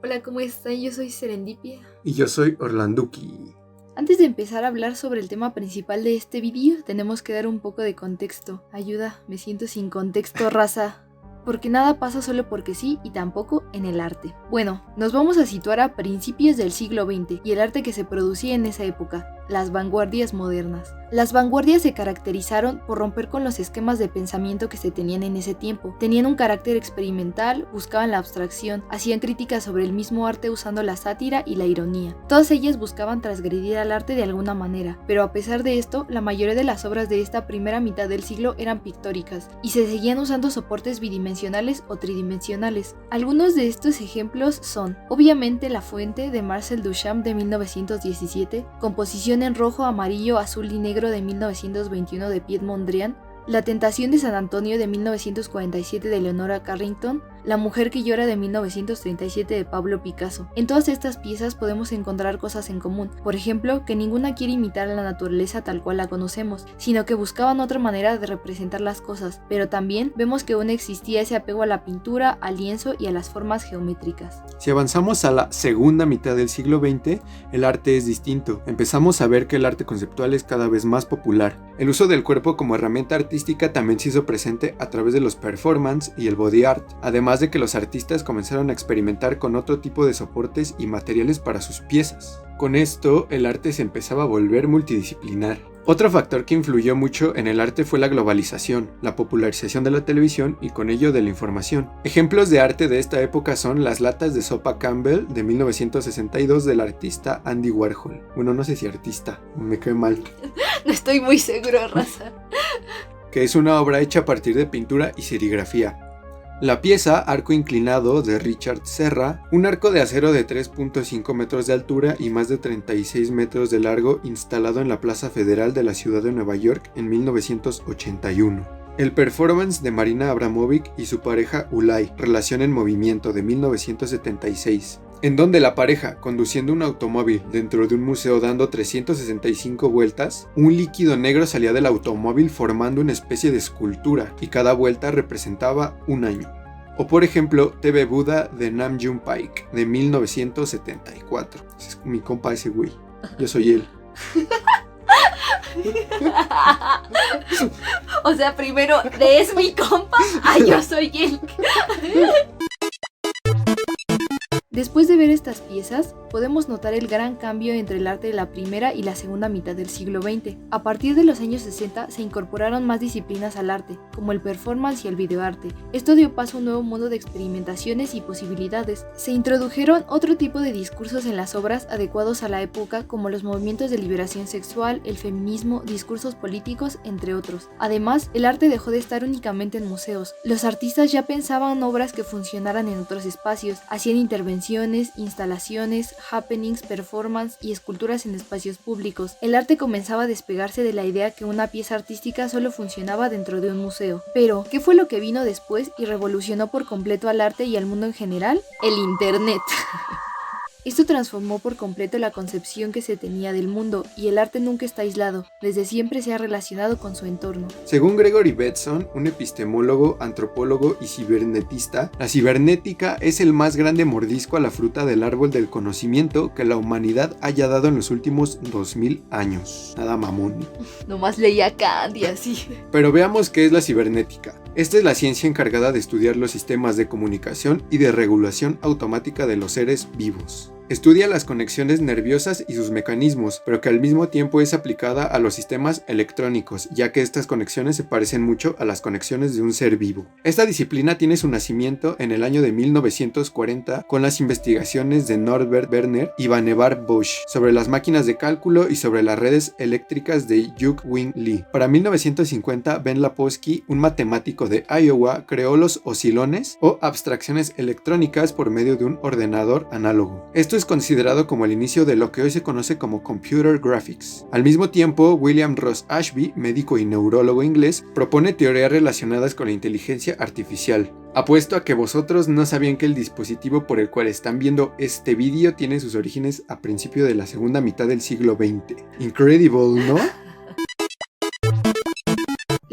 Hola, ¿cómo están? Yo soy Serendipia. Y yo soy Orlanduki. Antes de empezar a hablar sobre el tema principal de este vídeo, tenemos que dar un poco de contexto. Ayuda, me siento sin contexto, raza. Porque nada pasa solo porque sí y tampoco en el arte. Bueno, nos vamos a situar a principios del siglo XX y el arte que se producía en esa época, las vanguardias modernas. Las vanguardias se caracterizaron por romper con los esquemas de pensamiento que se tenían en ese tiempo. Tenían un carácter experimental, buscaban la abstracción, hacían críticas sobre el mismo arte usando la sátira y la ironía. Todas ellas buscaban transgredir al arte de alguna manera, pero a pesar de esto, la mayoría de las obras de esta primera mitad del siglo eran pictóricas y se seguían usando soportes bidimensionales o tridimensionales. Algunos de estos ejemplos son, obviamente, La Fuente de Marcel Duchamp de 1917, composición en rojo, amarillo, azul y negro de 1921 de Piet Mondrian, La Tentación de San Antonio de 1947 de Leonora Carrington, La Mujer que Llora de 1937 de Pablo Picasso. En todas estas piezas podemos encontrar cosas en común, por ejemplo, que ninguna quiere imitar a la naturaleza tal cual la conocemos, sino que buscaban otra manera de representar las cosas, pero también vemos que aún existía ese apego a la pintura, al lienzo y a las formas geométricas. Si avanzamos a la segunda mitad del siglo XX, el arte es distinto. Empezamos a ver que el arte conceptual es cada vez más popular. El uso del cuerpo como herramienta artística también se hizo presente a través de los performance y el body art, además de que los artistas comenzaron a experimentar con otro tipo de soportes y materiales para sus piezas. Con esto, el arte se empezaba a volver multidisciplinar. Otro factor que influyó mucho en el arte fue la globalización, la popularización de la televisión y con ello de la información. Ejemplos de arte de esta época son las latas de sopa Campbell de 1962 del artista Andy Warhol. Bueno, no sé si artista, me quedé mal. No estoy muy seguro, raza. Que es una obra hecha a partir de pintura y serigrafía. La pieza Arco Inclinado de Richard Serra, un arco de acero de 3.5 metros de altura y más de 36 metros de largo instalado en la Plaza Federal de la ciudad de Nueva York en 1981. El performance de Marina Abramovic y su pareja Ulay, Relación en Movimiento de 1976, en donde la pareja, conduciendo un automóvil dentro de un museo dando 365 vueltas, un líquido negro salía del automóvil formando una especie de escultura y cada vuelta representaba un año. O por ejemplo, TV Buda de Nam June Paik de 1974. Es mi compa ese güey. Yo soy él. O sea, primero de es mi compa a yo soy él. Después de ver estas piezas, podemos notar el gran cambio entre el arte de la primera y la segunda mitad del siglo XX. A partir de los años 60 se incorporaron más disciplinas al arte, como el performance y el videoarte. Esto dio paso a un nuevo mundo de experimentaciones y posibilidades. Se introdujeron otro tipo de discursos en las obras adecuados a la época, como los movimientos de liberación sexual, el feminismo, discursos políticos, entre otros. Además, el arte dejó de estar únicamente en museos. Los artistas ya pensaban obras que funcionaran en otros espacios, hacían intervenciones, instalaciones, happenings, performance y esculturas en espacios públicos. El arte comenzaba a despegarse de la idea que una pieza artística solo funcionaba dentro de un museo. Pero, ¿qué fue lo que vino después y revolucionó por completo al arte y al mundo en general? El Internet. Esto transformó por completo la concepción que se tenía del mundo, y el arte nunca está aislado, desde siempre se ha relacionado con su entorno. Según Gregory Bateson, un epistemólogo, antropólogo y cibernetista, la cibernética es el más grande mordisco a la fruta del árbol del conocimiento que la humanidad haya dado en los últimos 2000 años. Nada mamón. Nomás leía Kant y así. Pero veamos qué es la cibernética. Esta es la ciencia encargada de estudiar los sistemas de comunicación y de regulación automática de los seres vivos. Estudia las conexiones nerviosas y sus mecanismos, pero que al mismo tiempo es aplicada a los sistemas electrónicos, ya que estas conexiones se parecen mucho a las conexiones de un ser vivo. Esta disciplina tiene su nacimiento en el año de 1940 con las investigaciones de Norbert Werner y Vannevar Bush sobre las máquinas de cálculo y sobre las redes eléctricas de Yu-Wing Lee. Para 1950, Ben Lapowski, un matemático de Iowa, creó los oscilones o abstracciones electrónicas por medio de un ordenador análogo. Esto es considerado como el inicio de lo que hoy se conoce como Computer Graphics. Al mismo tiempo, William Ross Ashby, médico y neurólogo inglés, propone teorías relacionadas con la inteligencia artificial. Apuesto a que vosotros no sabían que el dispositivo por el cual están viendo este vídeo tiene sus orígenes a principios de la segunda mitad del siglo XX. Incredible, ¿no?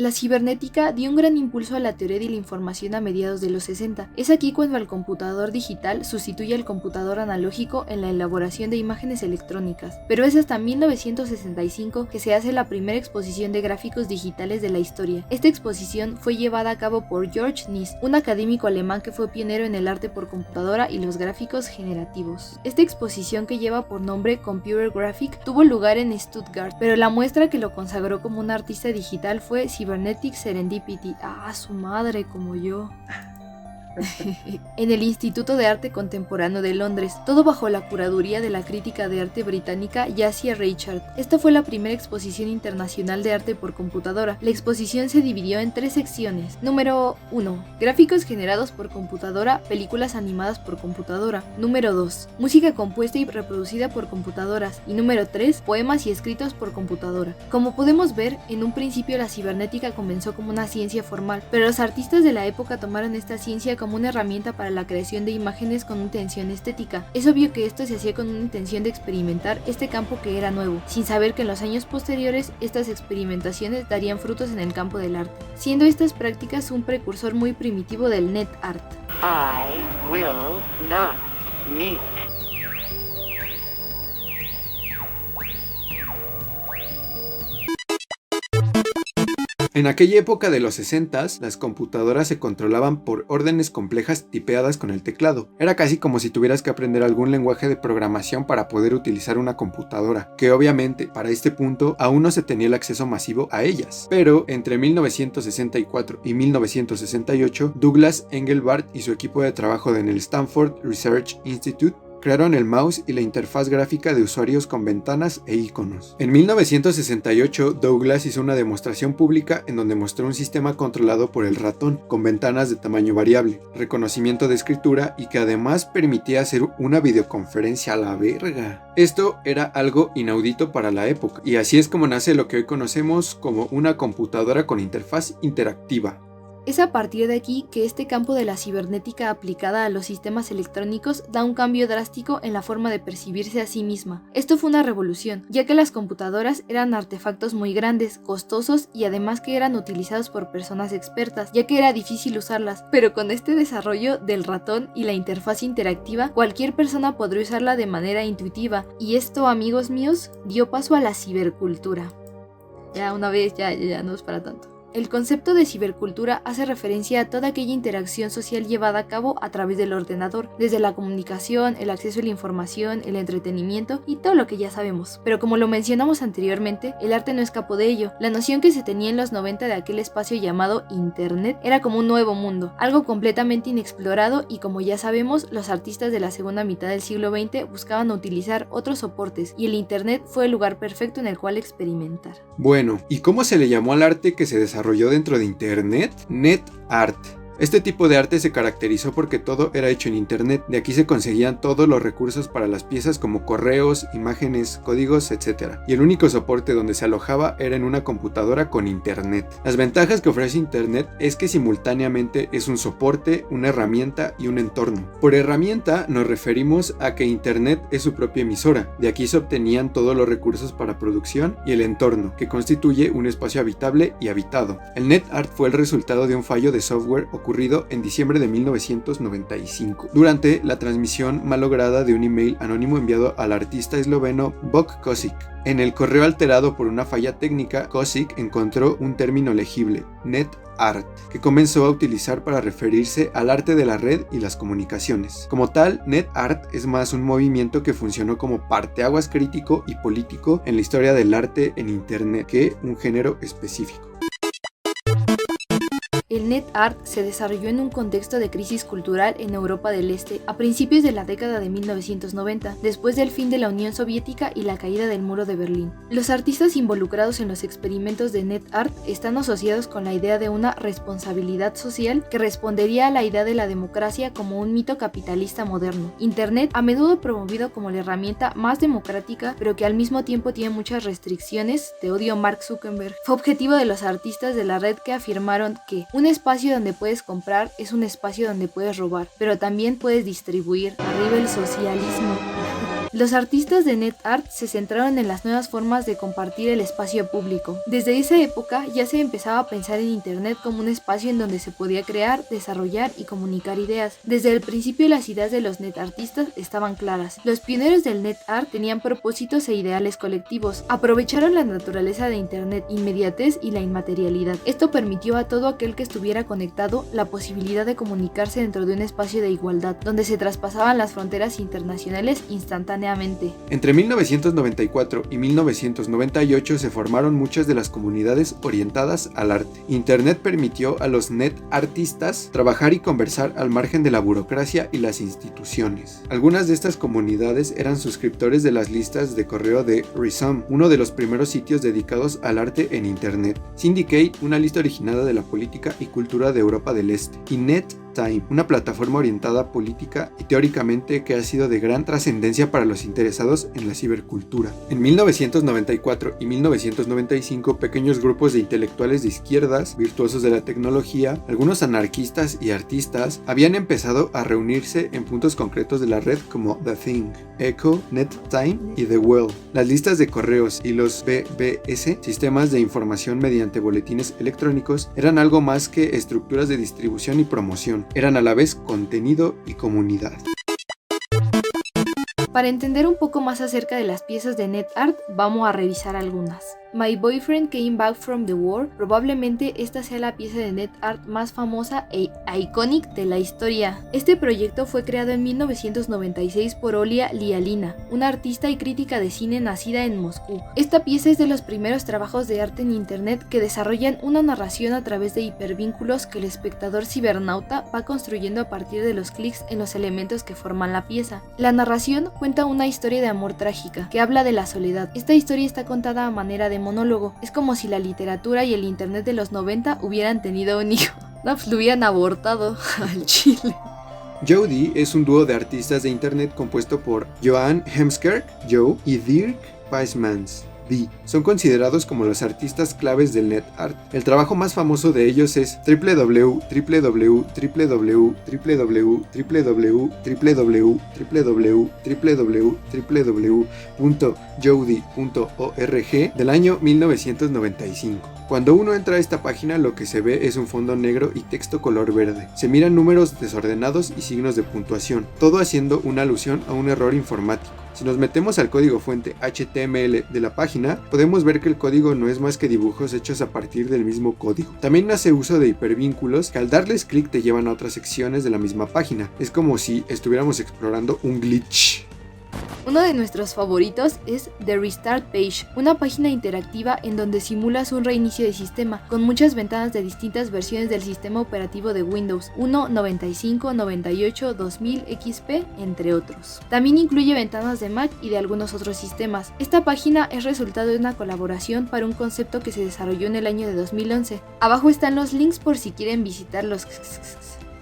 La cibernética dio un gran impulso a la teoría de la información a mediados de los 60. Es aquí cuando el computador digital sustituye al computador analógico en la elaboración de imágenes electrónicas, pero es hasta 1965 que se hace la primera exposición de gráficos digitales de la historia. Esta exposición fue llevada a cabo por George Nys, un académico alemán que fue pionero en el arte por computadora y los gráficos generativos. Esta exposición, que lleva por nombre Computer Graphic, tuvo lugar en Stuttgart, pero la muestra que lo consagró como un artista digital fue Cybernetic Serendipity. ¡Ah, su madre, como yo! En el Instituto de Arte Contemporáneo de Londres, todo bajo la curaduría de la crítica de arte británica Yassia Richard. Esta fue la primera exposición internacional de arte por computadora. La exposición se dividió en 3 secciones. Número 1. Gráficos generados por computadora, películas animadas por computadora. Número 2. Música compuesta y reproducida por computadoras. Y número 3. Poemas y escritos por computadora. Como podemos ver, en un principio la cibernética comenzó como una ciencia formal, pero los artistas de la época tomaron esta ciencia como una herramienta para la creación de imágenes con intención estética. Es obvio que esto se hacía con una intención de experimentar este campo que era nuevo, sin saber que en los años posteriores estas experimentaciones darían frutos en el campo del arte, siendo estas prácticas un precursor muy primitivo del net art. I will not meet. En aquella época de los 60s, las computadoras se controlaban por órdenes complejas tipeadas con el teclado. Era casi como si tuvieras que aprender algún lenguaje de programación para poder utilizar una computadora, que obviamente para este punto aún no se tenía el acceso masivo a ellas. Pero entre 1964 y 1968, Douglas Engelbart y su equipo de trabajo en el Stanford Research Institute crearon el mouse y la interfaz gráfica de usuarios con ventanas e iconos. En 1968, Douglas hizo una demostración pública en donde mostró un sistema controlado por el ratón, con ventanas de tamaño variable, reconocimiento de escritura y que además permitía hacer una videoconferencia a la verga. Esto era algo inaudito para la época, y así es como nace lo que hoy conocemos como una computadora con interfaz interactiva. Es a partir de aquí que este campo de la cibernética aplicada a los sistemas electrónicos da un cambio drástico en la forma de percibirse a sí misma. Esto fue una revolución, ya que las computadoras eran artefactos muy grandes, costosos y además que eran utilizados por personas expertas, ya que era difícil usarlas, pero con este desarrollo del ratón y la interfaz interactiva, cualquier persona podría usarla de manera intuitiva, y esto, amigos míos, dio paso a la cibercultura. Ya una vez, ya no es para tanto. El concepto de cibercultura hace referencia a toda aquella interacción social llevada a cabo a través del ordenador, desde la comunicación, el acceso a la información, el entretenimiento y todo lo que ya sabemos. Pero como lo mencionamos anteriormente, el arte no escapó de ello. La noción que se tenía en los 90 de aquel espacio llamado Internet era como un nuevo mundo, algo completamente inexplorado, y como ya sabemos, los artistas de la segunda mitad del siglo XX buscaban utilizar otros soportes, y el Internet fue el lugar perfecto en el cual experimentar. Bueno, ¿y cómo se le llamó al arte que se desarrolló dentro de Internet? Net art. Este tipo de arte se caracterizó porque todo era hecho en Internet. De aquí se conseguían todos los recursos para las piezas como correos, imágenes, códigos, etc. Y el único soporte donde se alojaba era en una computadora con Internet. Las ventajas que ofrece Internet es que simultáneamente es un soporte, una herramienta y un entorno. Por herramienta nos referimos a que Internet es su propia emisora. De aquí se obtenían todos los recursos para producción, y el entorno, que constituye un espacio habitable y habitado. El net art fue el resultado de un fallo de software ocurrido en diciembre de 1995, durante la transmisión malograda de un email anónimo enviado al artista esloveno Bog Kosic. En el correo alterado por una falla técnica, Kosic encontró un término legible, net art, que comenzó a utilizar para referirse al arte de la red y las comunicaciones. Como tal, net art es más un movimiento que funcionó como parteaguas crítico y político en la historia del arte en Internet que un género específico. El net art se desarrolló en un contexto de crisis cultural en Europa del Este a principios de la década de 1990, después del fin de la Unión Soviética y la caída del muro de Berlín. Los artistas involucrados en los experimentos de net art están asociados con la idea de una responsabilidad social que respondería a la idea de la democracia como un mito capitalista moderno. Internet, a menudo promovido como la herramienta más democrática, pero que al mismo tiempo tiene muchas restricciones, te odio Mark Zuckerberg, fue objetivo de los artistas de la red que afirmaron que un espacio donde puedes comprar es un espacio donde puedes robar, pero también puedes distribuir. Arriba el socialismo. Los artistas de NetArt se centraron en las nuevas formas de compartir el espacio público. Desde esa época ya se empezaba a pensar en Internet como un espacio en donde se podía crear, desarrollar y comunicar ideas. Desde el principio las ideas de los netartistas estaban claras. Los pioneros del NetArt tenían propósitos e ideales colectivos. Aprovecharon la naturaleza de Internet, inmediatez y la inmaterialidad. Esto permitió a todo aquel que estuviera conectado la posibilidad de comunicarse dentro de un espacio de igualdad, donde se traspasaban las fronteras internacionales instantáneamente. Entre 1994 y 1998 se formaron muchas de las comunidades orientadas al arte. Internet permitió a los netartistas trabajar y conversar al margen de la burocracia y las instituciones. Algunas de estas comunidades eran suscriptores de las listas de correo de Resum, uno de los primeros sitios dedicados al arte en Internet, Syndicate, una lista originada de la política y cultura de Europa del Este, y NetTime, una plataforma orientada a política y teóricamente que ha sido de gran trascendencia para los interesados en la cibercultura. En 1994 y 1995, pequeños grupos de intelectuales de izquierdas, virtuosos de la tecnología, algunos anarquistas y artistas, habían empezado a reunirse en puntos concretos de la red como The Thing, Echo, NetTime y The Well. Las listas de correos y los BBS, sistemas de información mediante boletines electrónicos, eran algo más que estructuras de distribución y promoción. Eran a la vez contenido y comunidad. Para entender un poco más acerca de las piezas de NetArt, vamos a revisar algunas. My Boyfriend Came Back from the War, probablemente esta sea la pieza de NetArt más famosa e icónica de la historia. Este proyecto fue creado en 1996 por Olia Lialina, una artista y crítica de cine nacida en Moscú. Esta pieza es de los primeros trabajos de arte en Internet que desarrollan una narración a través de hipervínculos que el espectador cibernauta va construyendo a partir de los clics en los elementos que forman la pieza. La narración cuenta una historia de amor trágica, que habla de la soledad. Esta historia está contada a manera de monólogo. Es como si la literatura y el internet de los 90 hubieran tenido un hijo. No, pues lo hubieran abortado al chile. Jody es un dúo de artistas de internet compuesto por Johan Hemskerk, Joe, y Dirk Weismans. Son considerados como los artistas claves del NetArt. El trabajo más famoso de ellos es www.jody.org del año 1995. Cuando uno entra a esta página, lo que se ve es un fondo negro y texto color verde. Se miran números desordenados y signos de puntuación, todo haciendo una alusión a un error informático. Si nos metemos al código fuente HTML de la página, podemos ver que el código no es más que dibujos hechos a partir del mismo código. También hace uso de hipervínculos que al darles clic te llevan a otras secciones de la misma página. Es como si estuviéramos explorando un glitch. Uno de nuestros favoritos es The Restart Page, una página interactiva en donde simulas un reinicio de sistema, con muchas ventanas de distintas versiones del sistema operativo de Windows 1, 95, 98, 2000, XP, entre otros. También incluye ventanas de Mac y de algunos otros sistemas. Esta página es resultado de una colaboración para un concepto que se desarrolló en el año de 2011. Abajo están los links por si quieren visitarlos.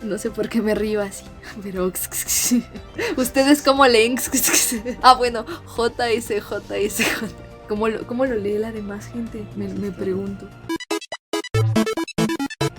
No sé por qué me río así, pero ¿ustedes cómo leen? Bueno, JS. ¿Cómo lo lee la demás gente? Me pregunto.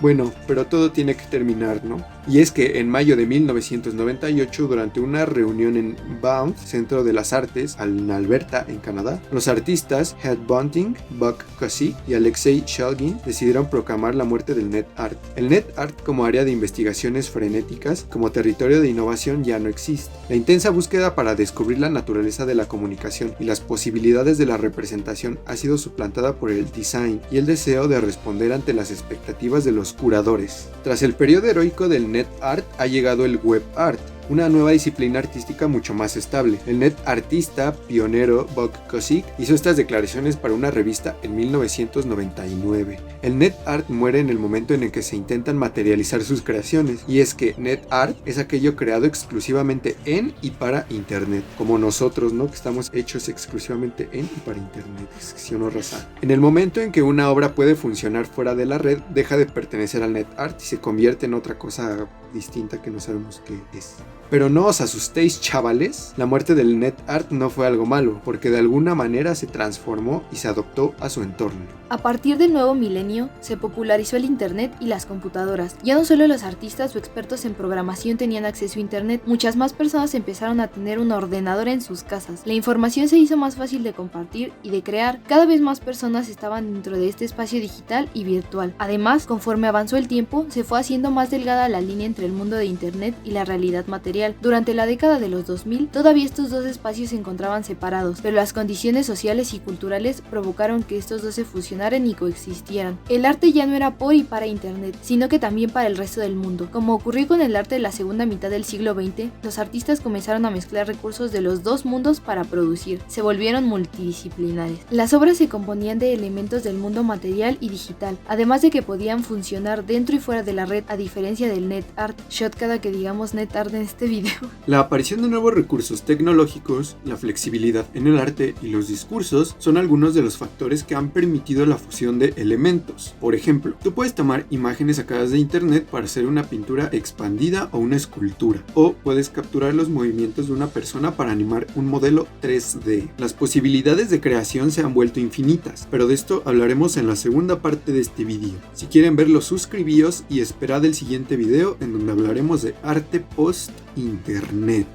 Bueno, pero todo tiene que terminar, ¿no? Y es que en mayo de 1998, durante una reunión en Banff, Centro de las Artes, en Alberta, en Canadá, los artistas Ed Bunting, Buck Kosick y Alexei Shelgin decidieron proclamar la muerte del NetArt. El NetArt como área de investigaciones frenéticas, como territorio de innovación, ya no existe. La intensa búsqueda para descubrir la naturaleza de la comunicación y las posibilidades de la representación ha sido suplantada por el design y el deseo de responder ante las expectativas de los curadores. Tras el periodo heroico del NetArt ha llegado el Web Art, una nueva disciplina artística mucho más estable. El netartista pionero Buck Kosick hizo estas declaraciones para una revista en 1999. El NetArt muere en el momento en el que se intentan materializar sus creaciones, y es que NetArt es aquello creado exclusivamente en y para Internet, como nosotros, ¿no? Que estamos hechos exclusivamente en y para Internet, ¿sí o no, raza? En el momento en que una obra puede funcionar fuera de la red, deja de pertenecer al NetArt y se convierte en otra cosa distinta que no sabemos qué es. Pero no os asustéis, chavales, la muerte del net art no fue algo malo, porque de alguna manera se transformó y se adoptó a su entorno. A partir del nuevo milenio, se popularizó el internet y las computadoras. Ya no solo los artistas o expertos en programación tenían acceso a internet, muchas más personas empezaron a tener un ordenador en sus casas. La información se hizo más fácil de compartir y de crear. Cada vez más personas estaban dentro de este espacio digital y virtual. Además, conforme avanzó el tiempo, se fue haciendo más delgada la línea entre el mundo de internet y la realidad material. Durante la década de los 2000, todavía estos dos espacios se encontraban separados, pero las condiciones sociales y culturales provocaron que estos dos se fusionaran y coexistieran. El arte ya no era por y para internet, sino que también para el resto del mundo. Como ocurrió con el arte de la segunda mitad del siglo XX, los artistas comenzaron a mezclar recursos de los dos mundos para producir. Se volvieron multidisciplinares. Las obras se componían de elementos del mundo material y digital, además de que podían funcionar dentro y fuera de la red, a diferencia del net art. Shot cada que digamos net art en este video. La aparición de nuevos recursos tecnológicos, la flexibilidad en el arte y los discursos son algunos de los factores que han permitido la fusión de elementos. Por ejemplo, tú puedes tomar imágenes sacadas de internet para hacer una pintura expandida o una escultura, o puedes capturar los movimientos de una persona para animar un modelo 3D. Las posibilidades de creación se han vuelto infinitas, pero de esto hablaremos en la segunda parte de este vídeo. Si quieren verlo, suscribíos y esperad el siguiente video en donde hablaremos de arte post-internet.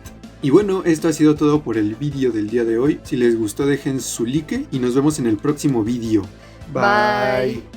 Y bueno, esto ha sido todo por el vídeo del día de hoy. Si les gustó, dejen su like y nos vemos en el próximo vídeo. Bye.